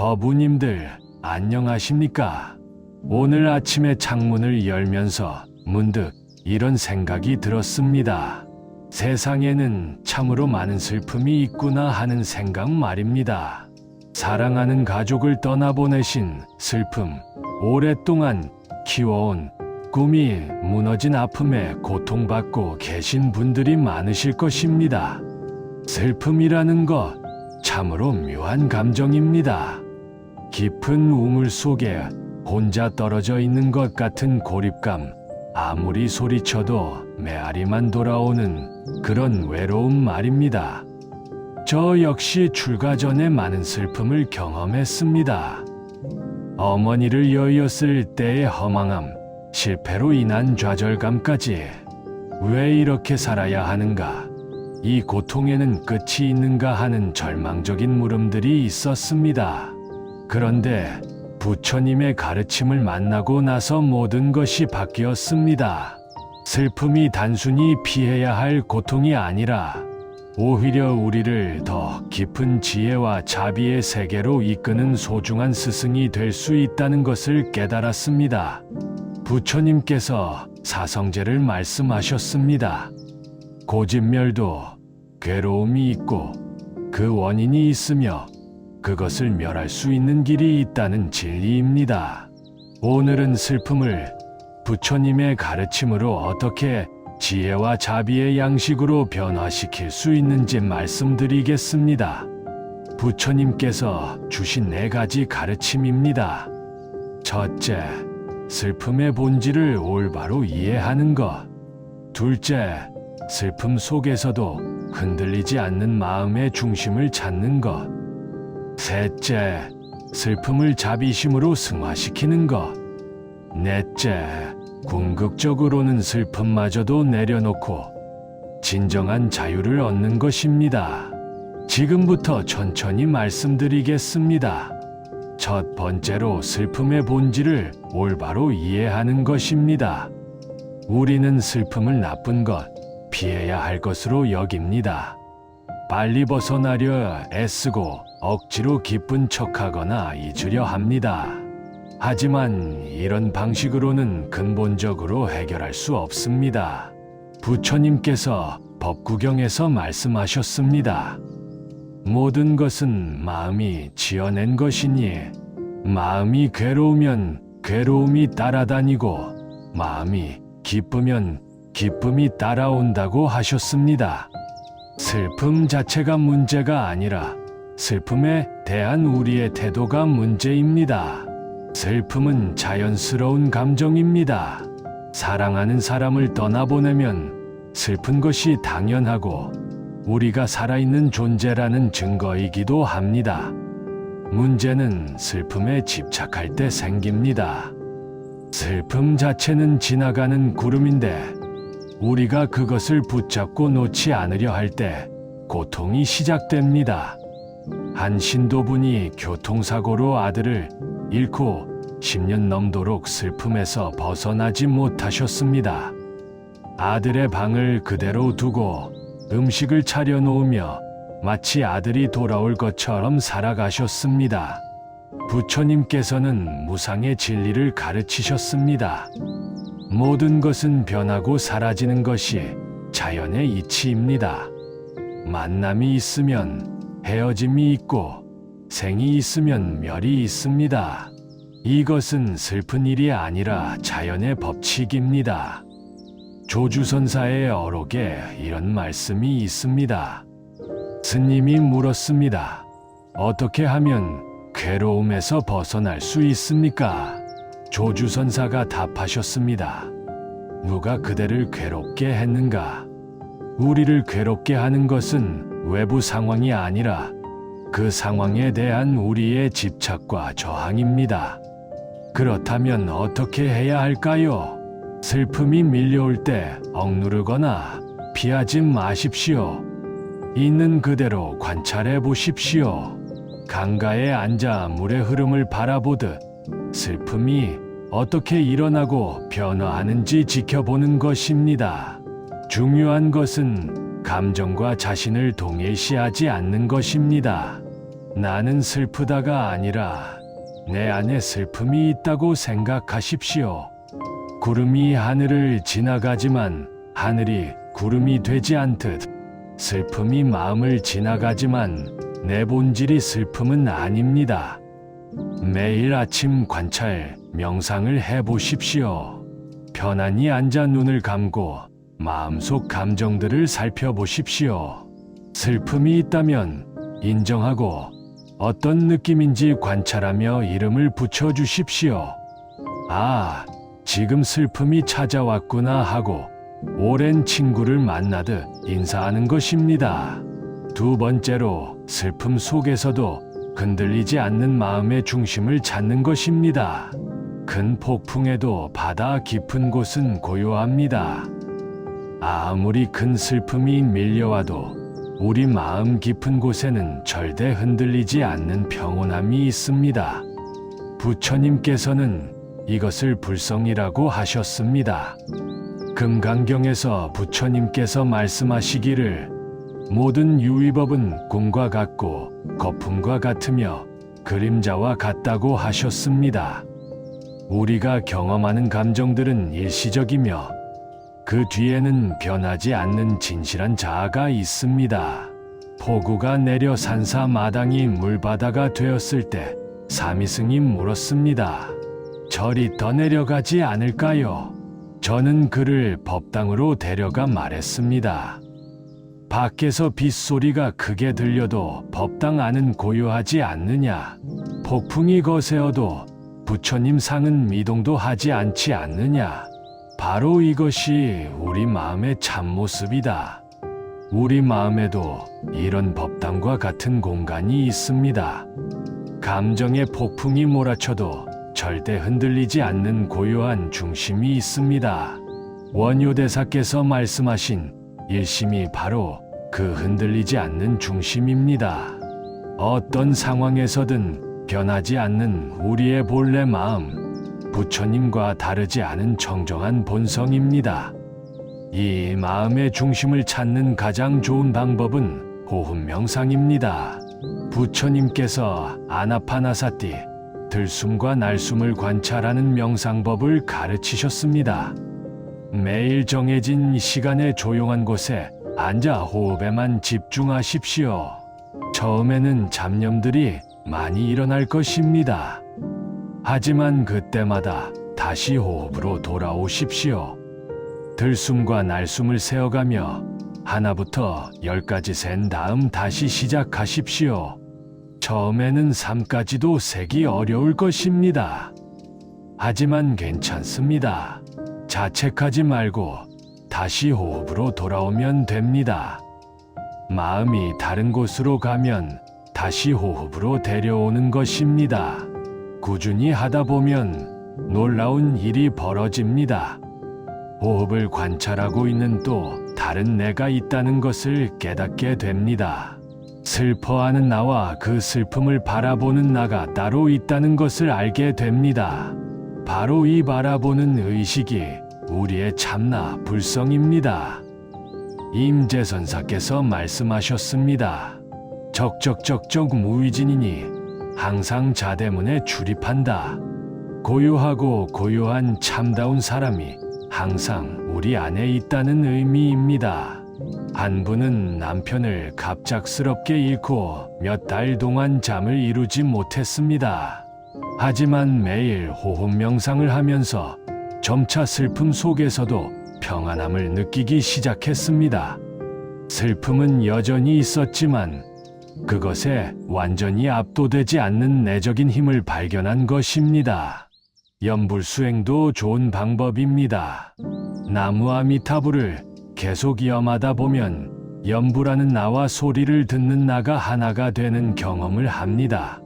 법우님들, 안녕하십니까? 오늘 아침에 창문을 열면서 문득 이런 생각이 들었습니다. 세상에는 참으로 많은 슬픔이 있구나 하는 생각 말입니다. 사랑하는 가족을 떠나보내신 슬픔, 오랫동안 키워온 꿈이 무너진 아픔에 고통받고 계신 분들이 많으실 것입니다. 슬픔이라는 것, 참으로 묘한 감정입니다. 깊은 우물 속에 혼자 떨어져 있는 것 같은 고립감, 아무리 소리쳐도 메아리만 돌아오는 그런 외로움 말입니다. 저 역시 출가 전에 많은 슬픔을 경험했습니다. 어머니를 여의었을 때의 허망함, 실패로 인한 좌절감까지 왜 이렇게 살아야 하는가? 이 고통에는 끝이 있는가 하는 절망적인 물음들이 있었습니다. 그런데 부처님의 가르침을 만나고 나서 모든 것이 바뀌었습니다. 슬픔이 단순히 피해야 할 고통이 아니라 오히려 우리를 더 깊은 지혜와 자비의 세계로 이끄는 소중한 스승이 될 수 있다는 것을 깨달았습니다. 부처님께서 사성제를 말씀하셨습니다. 고집멸도 괴로움이 있고 그 원인이 있으며 그것을 멸할 수 있는 길이 있다는 진리입니다. 오늘은 슬픔을 부처님의 가르침으로 어떻게 지혜와 자비의 양식으로 변화시킬 수 있는지 말씀드리겠습니다. 부처님께서 주신 4가지 가르침입니다. 첫째, 슬픔의 본질을 올바로 이해하는 것. 둘째, 슬픔 속에서도 흔들리지 않는 마음의 중심을 찾는 것. 셋째, 슬픔을 자비심으로 승화시키는 것. 넷째, 궁극적으로는 슬픔마저도 내려놓고 진정한 자유를 얻는 것입니다. 지금부터 천천히 말씀드리겠습니다. 첫 번째로 슬픔의 본질을 올바로 이해하는 것입니다. 우리는 슬픔을 나쁜 것, 피해야 할 것으로 여깁니다. 빨리 벗어나려 애쓰고 억지로 기쁜 척하거나 잊으려 합니다. 하지만 이런 방식으로는 근본적으로 해결할 수 없습니다. 부처님께서 법구경에서 말씀하셨습니다. 모든 것은 마음이 지어낸 것이니 마음이 괴로우면 괴로움이 따라다니고 마음이 기쁘면 기쁨이 따라온다고 하셨습니다. 슬픔 자체가 문제가 아니라 슬픔에 대한 우리의 태도가 문제입니다. 슬픔은 자연스러운 감정입니다. 사랑하는 사람을 떠나보내면 슬픈 것이 당연하고 우리가 살아있는 존재라는 증거이기도 합니다. 문제는 슬픔에 집착할 때 생깁니다. 슬픔 자체는 지나가는 구름인데 우리가 그것을 붙잡고 놓지 않으려 할 때 고통이 시작됩니다. 한 신도분이 교통사고로 아들을 잃고 10년 넘도록 슬픔에서 벗어나지 못하셨습니다. 아들의 방을 그대로 두고 음식을 차려놓으며 마치 아들이 돌아올 것처럼 살아가셨습니다. 부처님께서는 무상의 진리를 가르치셨습니다. 모든 것은 변하고 사라지는 것이 자연의 이치입니다. 만남이 있으면 헤어짐이 있고 생이 있으면 멸이 있습니다. 이것은 슬픈 일이 아니라 자연의 법칙입니다. 조주선사의 어록에 이런 말씀이 있습니다. 스님이 물었습니다. 어떻게 하면 괴로움에서 벗어날 수 있습니까? 조주선사가 답하셨습니다. 누가 그대를 괴롭게 했는가? 우리를 괴롭게 하는 것은 외부 상황이 아니라 그 상황에 대한 우리의 집착과 저항입니다. 그렇다면 어떻게 해야 할까요? 슬픔이 밀려올 때 억누르거나 피하지 마십시오. 있는 그대로 관찰해 보십시오. 강가에 앉아 물의 흐름을 바라보듯 슬픔이 어떻게 일어나고 변화하는지 지켜보는 것입니다. 중요한 것은 감정과 자신을 동일시하지 않는 것입니다. 나는 슬프다가 아니라 내 안에 슬픔이 있다고 생각하십시오. 구름이 하늘을 지나가지만 하늘이 구름이 되지 않듯 슬픔이 마음을 지나가지만 내 본질이 슬픔은 아닙니다. 매일 아침 관찰, 명상을 해보십시오. 편안히 앉아 눈을 감고 마음속 감정들을 살펴보십시오. 슬픔이 있다면 인정하고 어떤 느낌인지 관찰하며 이름을 붙여주십시오. 아, 지금 슬픔이 찾아왔구나 하고 오랜 친구를 만나듯 인사하는 것입니다. 두 번째로 슬픔 속에서도 흔들리지 않는 마음의 중심을 찾는 것입니다. 큰 폭풍에도 바다 깊은 곳은 고요합니다. 아무리 큰 슬픔이 밀려와도 우리 마음 깊은 곳에는 절대 흔들리지 않는 평온함이 있습니다. 부처님께서는 이것을 불성이라고 하셨습니다. 금강경에서 부처님께서 말씀하시기를 모든 유의법은 꿈과 같고 거품과 같으며 그림자와 같다고 하셨습니다. 우리가 경험하는 감정들은 일시적이며 그 뒤에는 변하지 않는 진실한 자아가 있습니다. 폭우가 내려 산사 마당이 물바다가 되었을 때 사미승이 물었습니다. 저리 떠내려가지 않을까요? 저는 그를 법당으로 데려가 말했습니다. 밖에서 빗소리가 크게 들려도 법당 안은 고요하지 않느냐? 폭풍이 거세어도 부처님 상은 미동도 하지 않지 않느냐? 바로 이것이 우리 마음의 참모습이다. 우리 마음에도 이런 법당과 같은 공간이 있습니다. 감정의 폭풍이 몰아쳐도 절대 흔들리지 않는 고요한 중심이 있습니다. 원효대사께서 말씀하신 일심이 바로 그 흔들리지 않는 중심입니다. 어떤 상황에서든 변하지 않는 우리의 본래 마음, 부처님과 다르지 않은 정정한 본성입니다. 이 마음의 중심을 찾는 가장 좋은 방법은 호흡 명상입니다. 부처님께서 아나파나사티, 들숨과 날숨을 관찰하는 명상법을 가르치셨습니다. 매일 정해진 시간에 조용한 곳에 앉아 호흡에만 집중하십시오. 처음에는 잡념들이 많이 일어날 것입니다. 하지만 그때마다 다시 호흡으로 돌아오십시오. 들숨과 날숨을 세어가며 하나부터 10까지 센 다음 다시 시작하십시오. 처음에는 3까지도 세기 어려울 것입니다. 하지만 괜찮습니다. 자책하지 말고 다시 호흡으로 돌아오면 됩니다. 마음이 다른 곳으로 가면 다시 호흡으로 데려오는 것입니다. 꾸준히 하다 보면 놀라운 일이 벌어집니다. 호흡을 관찰하고 있는 또 다른 내가 있다는 것을 깨닫게 됩니다. 슬퍼하는 나와 그 슬픔을 바라보는 나가 따로 있다는 것을 알게 됩니다. 바로 이 바라보는 의식이 우리의 참나 불성입니다. 임재선사께서 말씀하셨습니다. 적적적적 무의진이니 항상 자대문에 출입한다. 고요하고 고요한 참다운 사람이 항상 우리 안에 있다는 의미입니다. 한 분은 남편을 갑작스럽게 잃고 몇 달 동안 잠을 이루지 못했습니다. 하지만 매일 호흡 명상을 하면서 점차 슬픔 속에서도 평안함을 느끼기 시작했습니다. 슬픔은 여전히 있었지만 그것에 완전히 압도되지 않는 내적인 힘을 발견한 것입니다. 염불수행도 좋은 방법입니다. 나무 아미타불을 계속 염하다 보면 염불하는 나와 소리를 듣는 나가 하나가 되는 경험을 합니다.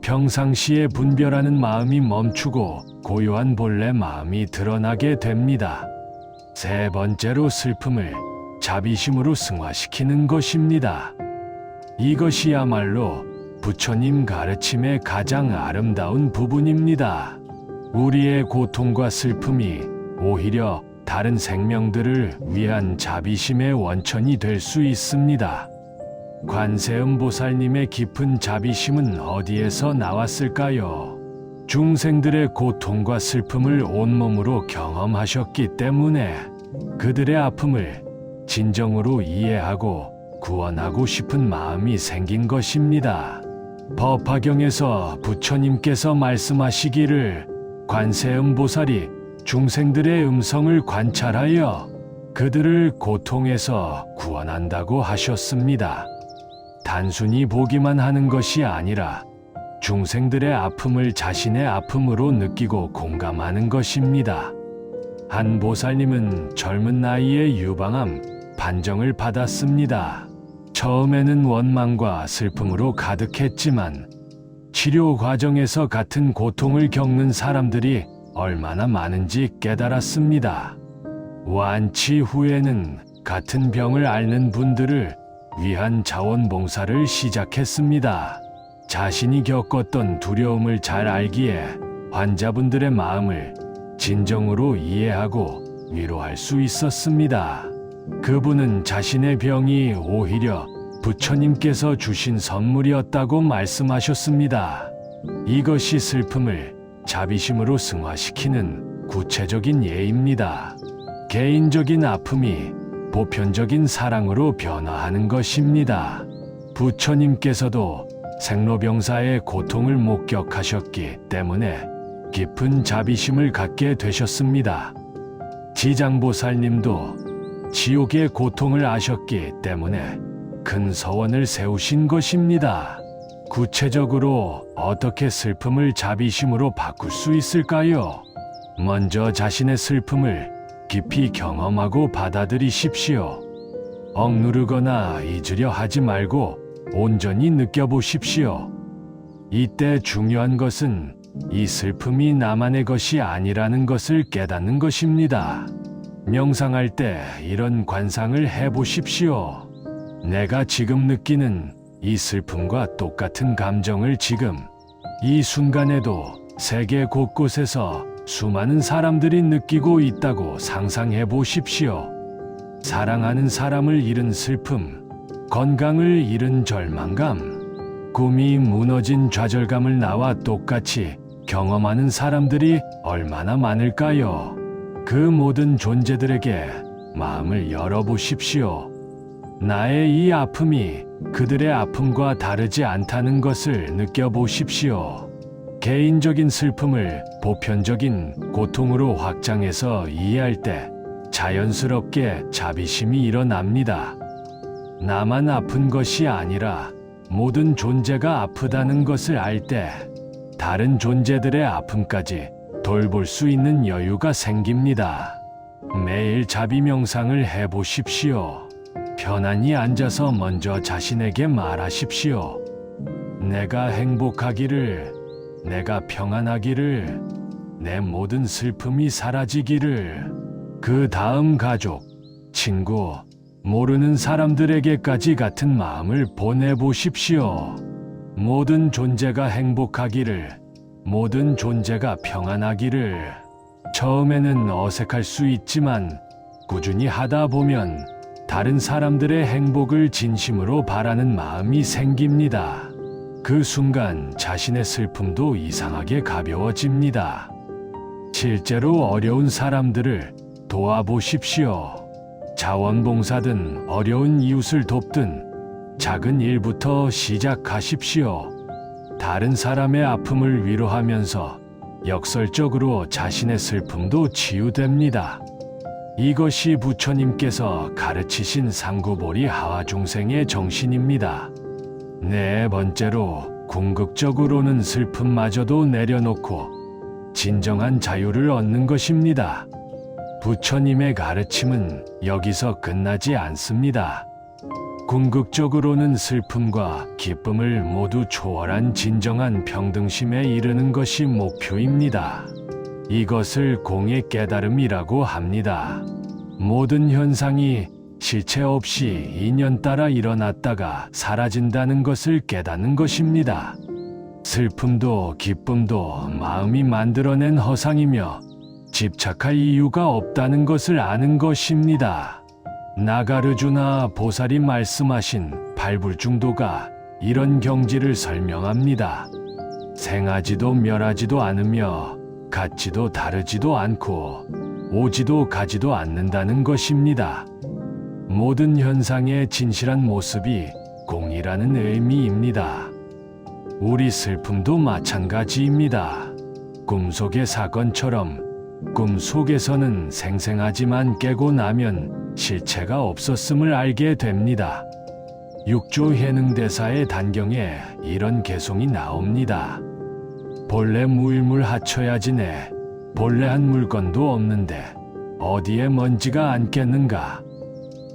평상시에 분별하는 마음이 멈추고 고요한 본래 마음이 드러나게 됩니다. 세 번째로 슬픔을 자비심으로 승화시키는 것입니다. 이것이야말로 부처님 가르침의 가장 아름다운 부분입니다. 우리의 고통과 슬픔이 오히려 다른 생명들을 위한 자비심의 원천이 될 수 있습니다. 관세음보살님의 깊은 자비심은 어디에서 나왔을까요? 중생들의 고통과 슬픔을 온몸으로 경험하셨기 때문에 그들의 아픔을 진정으로 이해하고 구원하고 싶은 마음이 생긴 것입니다. 법화경에서 부처님께서 말씀하시기를 관세음보살이 중생들의 음성을 관찰하여 그들을 고통에서 구원한다고 하셨습니다. 단순히 보기만 하는 것이 아니라 중생들의 아픔을 자신의 아픔으로 느끼고 공감하는 것입니다. 한 보살님은 젊은 나이에 유방암 판정을 받았습니다. 처음에는 원망과 슬픔으로 가득했지만 치료 과정에서 같은 고통을 겪는 사람들이 얼마나 많은지 깨달았습니다. 완치 후에는 같은 병을 앓는 분들을 위한 자원봉사를 시작했습니다. 자신이 겪었던 두려움을 잘 알기에 환자분들의 마음을 진정으로 이해하고 위로할 수 있었습니다. 그분은 자신의 병이 오히려 부처님께서 주신 선물이었다고 말씀하셨습니다. 이것이 슬픔을 자비심으로 승화시키는 구체적인 예입니다. 개인적인 아픔이 보편적인 사랑으로 변화하는 것입니다. 부처님께서도 생로병사의 고통을 목격하셨기 때문에 깊은 자비심을 갖게 되셨습니다. 지장보살님도 지옥의 고통을 아셨기 때문에 큰 서원을 세우신 것입니다. 구체적으로 어떻게 슬픔을 자비심으로 바꿀 수 있을까요? 먼저 자신의 슬픔을 깊이 경험하고 받아들이십시오. 억누르거나 잊으려 하지 말고 온전히 느껴보십시오. 이때 중요한 것은 이 슬픔이 나만의 것이 아니라는 것을 깨닫는 것입니다. 명상할 때 이런 관상을 해보십시오. 내가 지금 느끼는 이 슬픔과 똑같은 감정을 지금 이 순간에도 세계 곳곳에서 수많은 사람들이 느끼고 있다고 상상해 보십시오. 사랑하는 사람을 잃은 슬픔, 건강을 잃은 절망감, 꿈이 무너진 좌절감을 나와 똑같이 경험하는 사람들이 얼마나 많을까요? 그 모든 존재들에게 마음을 열어보십시오. 나의 이 아픔이 그들의 아픔과 다르지 않다는 것을 느껴보십시오. 개인적인 슬픔을 보편적인 고통으로 확장해서 이해할 때 자연스럽게 자비심이 일어납니다. 나만 아픈 것이 아니라 모든 존재가 아프다는 것을 알 때 다른 존재들의 아픔까지 돌볼 수 있는 여유가 생깁니다. 매일 자비 명상을 해보십시오. 편안히 앉아서 먼저 자신에게 말하십시오. 내가 행복하기를, 내가 평안하기를, 내 모든 슬픔이 사라지기를. 그 다음 가족, 친구, 모르는 사람들에게까지 같은 마음을 보내보십시오. 모든 존재가 행복하기를, 모든 존재가 평안하기를. 처음에는 어색할 수 있지만 꾸준히 하다 보면 다른 사람들의 행복을 진심으로 바라는 마음이 생깁니다. 그 순간 자신의 슬픔도 이상하게 가벼워집니다. 실제로 어려운 사람들을 도와보십시오. 자원봉사든 어려운 이웃을 돕든 작은 일부터 시작하십시오. 다른 사람의 아픔을 위로하면서 역설적으로 자신의 슬픔도 치유됩니다. 이것이 부처님께서 가르치신 상구보리 하와중생의 정신입니다. 네 번째로 궁극적으로는 슬픔마저도 내려놓고 진정한 자유를 얻는 것입니다. 부처님의 가르침은 여기서 끝나지 않습니다. 궁극적으로는 슬픔과 기쁨을 모두 초월한 진정한 평등심에 이르는 것이 목표입니다. 이것을 공의 깨달음이라고 합니다. 모든 현상이 실체 없이 인연 따라 일어났다가 사라진다는 것을 깨닫는 것입니다. 슬픔도 기쁨도 마음이 만들어낸 허상이며 집착할 이유가 없다는 것을 아는 것입니다. 나가르주나 보살이 말씀하신 팔불중도가 이런 경지를 설명합니다. 생하지도 멸하지도 않으며 같지도 다르지도 않고 오지도 가지도 않는다는 것입니다. 모든 현상의 진실한 모습이 공이라는 의미입니다. 우리 슬픔도 마찬가지입니다. 꿈속의 사건처럼 꿈 속에서는 생생하지만 깨고 나면 실체가 없었음을 알게 됩니다. 육조 해능대사의 단경에 이런 개송이 나옵니다. 본래 무일물 하쳐야지네. 본래 한 물건도 없는데 어디에 먼지가 앉겠는가.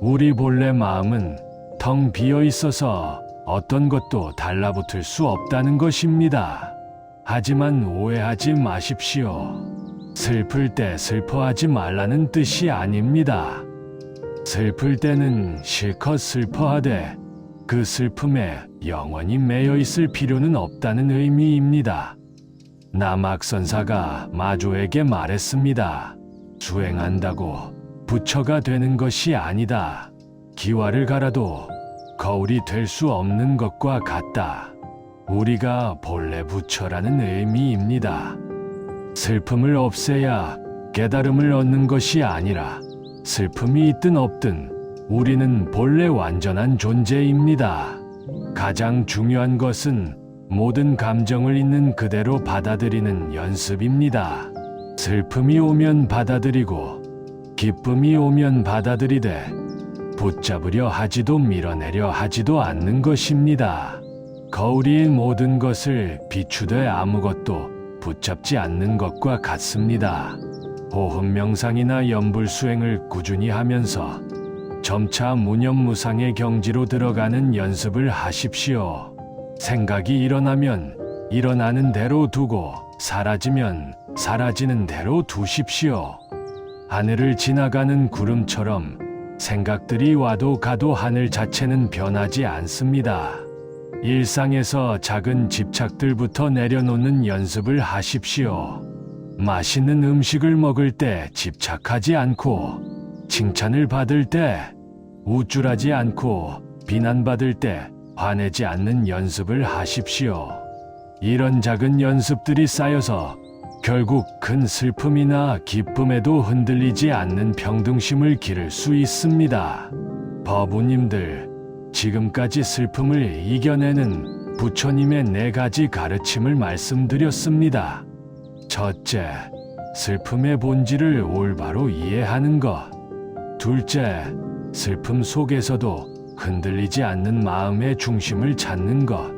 우리 본래 마음은 텅 비어 있어서 어떤 것도 달라붙을 수 없다는 것입니다. 하지만 오해하지 마십시오. 슬플 때 슬퍼하지 말라는 뜻이 아닙니다. 슬플 때는 실컷 슬퍼하되 그 슬픔에 영원히 매여 있을 필요는 없다는 의미입니다. 남학선사가 마조에게 말했습니다. 수행한다고 부처가 되는 것이 아니다. 기와를 갈아도 거울이 될 수 없는 것과 같다. 우리가 본래 부처라는 의미입니다. 슬픔을 없애야 깨달음을 얻는 것이 아니라 슬픔이 있든 없든 우리는 본래 완전한 존재입니다. 가장 중요한 것은 모든 감정을 있는 그대로 받아들이는 연습입니다. 슬픔이 오면 받아들이고 기쁨이 오면 받아들이되 붙잡으려 하지도 밀어내려 하지도 않는 것입니다. 거울이 모든 것을 비추되 아무것도 붙잡지 않는 것과 같습니다. 호흡 명상이나 염불 수행을 꾸준히 하면서 점차 무념무상의 경지로 들어가는 연습을 하십시오. 생각이 일어나면 일어나는 대로 두고 사라지면 사라지는 대로 두십시오. 하늘을 지나가는 구름처럼 생각들이 와도 가도 하늘 자체는 변하지 않습니다. 일상에서 작은 집착들부터 내려놓는 연습을 하십시오. 맛있는 음식을 먹을 때 집착하지 않고, 칭찬을 받을 때 우쭐하지 않고, 비난받을 때 화내지 않는 연습을 하십시오. 이런 작은 연습들이 쌓여서 결국 큰 슬픔이나 기쁨에도 흔들리지 않는 평등심을 기를 수 있습니다. 법우님들, 지금까지 슬픔을 이겨내는 부처님의 4가지 가르침을 말씀드렸습니다. 첫째, 슬픔의 본질을 올바로 이해하는 것. 둘째, 슬픔 속에서도 흔들리지 않는 마음의 중심을 찾는 것.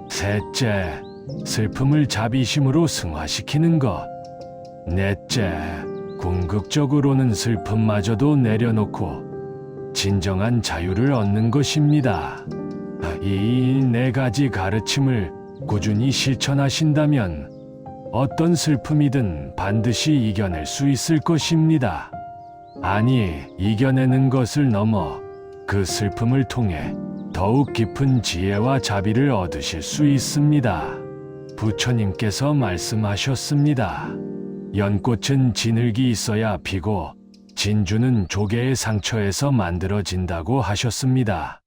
셋째, 슬픔을 자비심으로 승화시키는 것. 넷째, 궁극적으로는 슬픔마저도 내려놓고 진정한 자유를 얻는 것입니다. 이 4가지 가르침을 꾸준히 실천하신다면 어떤 슬픔이든 반드시 이겨낼 수 있을 것입니다. 아니, 이겨내는 것을 넘어 그 슬픔을 통해 더욱 깊은 지혜와 자비를 얻으실 수 있습니다. 부처님께서 말씀하셨습니다. 연꽃은 진흙이 있어야 피고 진주는 조개의 상처에서 만들어진다고 하셨습니다.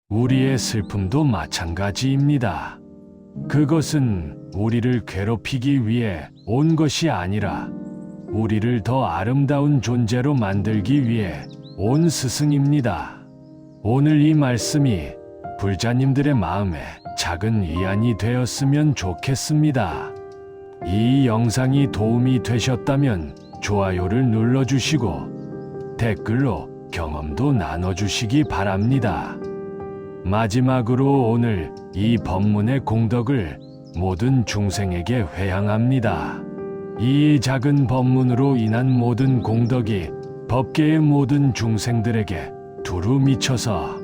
우리의 슬픔도 마찬가지입니다. 그것은 우리를 괴롭히기 위해 온 것이 아니라 우리를 더 아름다운 존재로 만들기 위해 온 스승입니다. 오늘 이 말씀이 불자님들의 마음에 작은 위안이 되었으면 좋겠습니다. 이 영상이 도움이 되셨다면 좋아요를 눌러주시고 댓글로 경험도 나눠주시기 바랍니다. 마지막으로 오늘 이 법문의 공덕을 모든 중생에게 회향합니다. 이 작은 법문으로 인한 모든 공덕이 법계의 모든 중생들에게 두루 미쳐서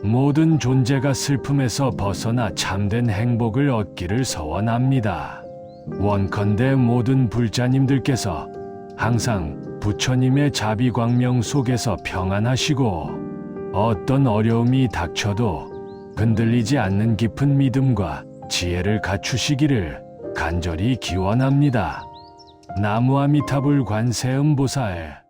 모든 존재가 슬픔에서 벗어나 참된 행복을 얻기를 서원합니다. 원컨대 모든 불자님들께서 항상 부처님의 자비광명 속에서 평안하시고 어떤 어려움이 닥쳐도 흔들리지 않는 깊은 믿음과 지혜를 갖추시기를 간절히 기원합니다. 나무아미타불 관세음보살